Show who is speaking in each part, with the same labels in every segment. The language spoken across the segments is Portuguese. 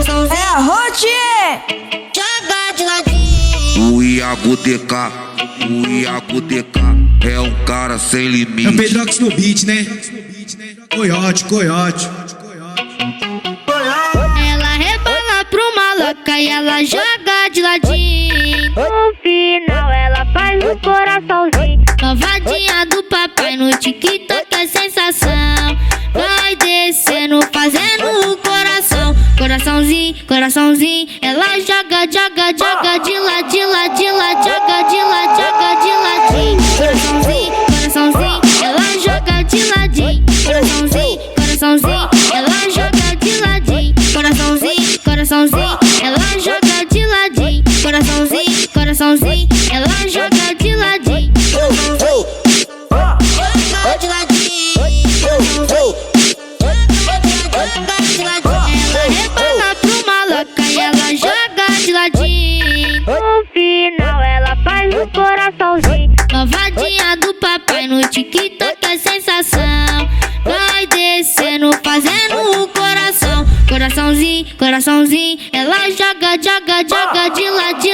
Speaker 1: coraçãozinho.
Speaker 2: É a Hot!
Speaker 1: Joga de ladinho.
Speaker 3: O Iago DK é um cara sem limite.
Speaker 4: É o Pedrox no beat, né? Coiote.
Speaker 1: Ela rebola pro maloca e ela joga de ladinho. No final ela faz um coraçãozinho. Novadinha do papai no TikTok é sensação. Vai descendo fazendo o coração. Coraçãozinho. Ela joga de ladinho. Joga de ladinho. Coraçãozinho. Ela joga de ladinho. Coraçãozinho. Ela joga de ladinho. Coraçãozinho. Ela joga de ladinho. Coraçãozinho. Ela joga de ladinho. Joga de ladinho. Ela rebola pro maloca e ela joga de ladinho. No final ela faz um coraçãozinho. Novadinha do papai no TikTok é sensação. Vai descendo fazendo o coração. Coraçãozinho. Ela joga de ladinho. Joga de ladinho.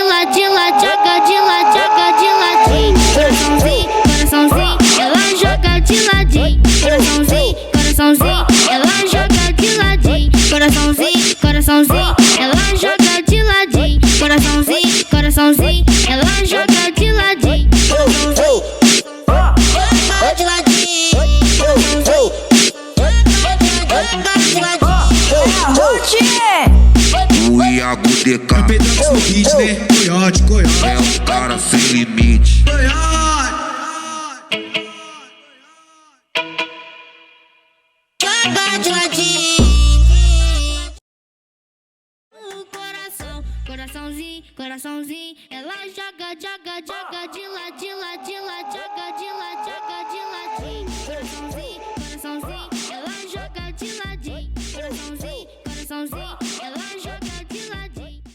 Speaker 1: Coraçãozinho. Ela joga de ladinho. Coraçãozinho. Ela joga de ladinho. Coraçãozinho. Ela joga de ladinho. Coraçãozinho. Ela joga de ladinho. Joga de ladinho.
Speaker 3: O Iago DK
Speaker 4: É o Pedrox no beat, né? Coiote.
Speaker 3: é um cara sem limite.
Speaker 1: Joga de ladinho. O coraçãozinho. Ela joga de ladinho. Joga de ladinho. Coraçãozinho. Ela joga de ladinho. Coraçãozinho. Ela